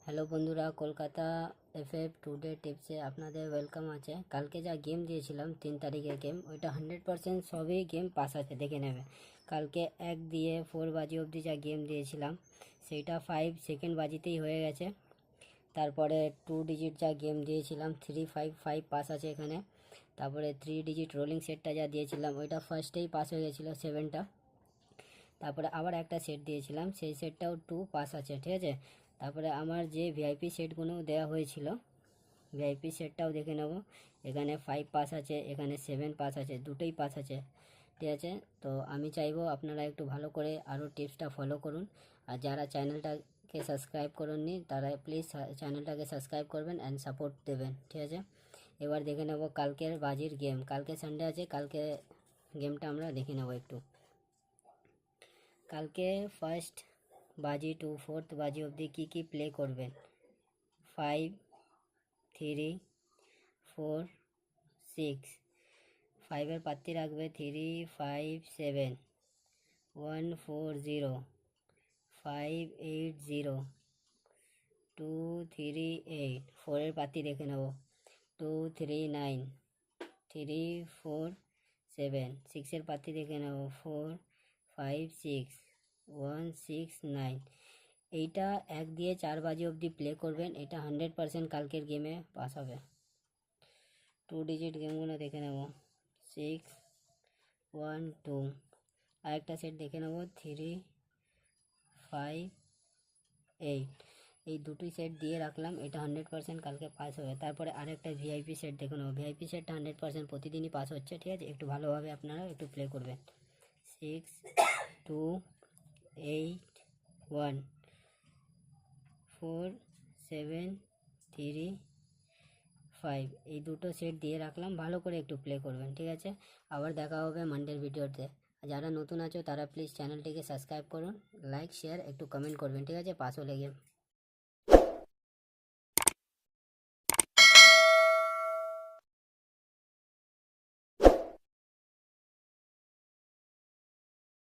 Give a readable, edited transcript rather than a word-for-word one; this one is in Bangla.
হ্যালো বন্ধুরা, কলকাতা এফএফ টুডে টিপসে আপনাদের ওয়েলকাম আছে। কালকে যা গেম দিয়েছিলাম 3 তারিখের গেম, ওইটা 100% সবই গেম পাস আছে, দেখে নেবে। কালকে 1 দিয়ে 4 বাজি অবধি যা গেম দিয়েছিলাম সেইটা 5 সেকেন্ড বাজিতেই হয়ে গেছে। তারপরে 2 ডিজিট যা গেম দিয়েছিলাম 355 পাস আছে এখানে। তারপরে 3 ডিজিট রোলিং সেটটা যা দিয়েছিলাম ওইটা ফার্স্টেই পাস হয়ে গেছিলো 7টা। তারপরে আবার একটা সেট দিয়েছিলাম, সেই সেটটাও 2 পাস আছে, ঠিক আছে। তারপরে আমার যে ভিআইপি সেটগুলো দেওয়া হয়েছিল, ভিআইপি সেটটাও দেখে নেব। এখানে 5 পাস আছে, এখানে 7 পাস আছে, দুটোই পাস আছে, ঠিক আছে। তো আমি চাইবো আপনারা একটু ভালো করে আরও টিপসটা ফলো করুন। আর যারা চ্যানেলটাকে সাবস্ক্রাইব করেননি তারা প্লিজ চ্যানেলটাকে সাবস্ক্রাইব করবেন অ্যান্ড সাপোর্ট দেবেন, ঠিক আছে। এবার দেখে নেব কালকের বাজির গেম। কালকে সানডে আছে, কালকে গেমটা আমরা দেখে নেব একটু। কালকে ফার্স্ট বাজি টু 4th বাজি অবধি কী প্লে করবেন। 5, 3, 4, 6, 5-এর পাত্তি রাখবে 3, 5, 7, 1, 4, 0, 5, 8, 0, 2, 3, 8, 4-এর পাত্তি দেখে নেব 2, 3, 9, 3, 4, 7, 6-এর পাত্তি দেখে নেব 4, 5, 6, 1, 6, 9। এইটা 1 দিয়ে 4 বাজি অবধি প্লে করবেন, এটা 100% কালকের গেমে পাস হবে। 2 ডিজিট গেমগুলো দেখে নেব 6, 1, 2। আরেকটা সেট দেখে নেব 3, 5, 8। এই দুটোই সেট দিয়ে রাখলাম, এটা 100% কালকে পাস হবে। তারপরে আরেকটা ভিআইপি সেট দেখে নেব, ভিআইপি সেটটা 100% প্রতিদিনই পাস হচ্ছে, ঠিক আছে। একটু ভালোভাবে আপনারা একটু প্লে করবেন। 6, 2, 8, 1, 4, 7, 3, 5। এই দুটো সেট দিয়ে রাখলাম, ভালো করে একটু প্লে করবেন, ঠিক আছে। আবার দেখা হবে মানডের ভিডিওতে। যারা নতুন আছো তারা প্লিজ চ্যানেলটিকে সাবস্ক্রাইব করুন, লাইক শেয়ার একটু কমেন্ট করবেন, ঠিক আছে। পাস হলে গেম।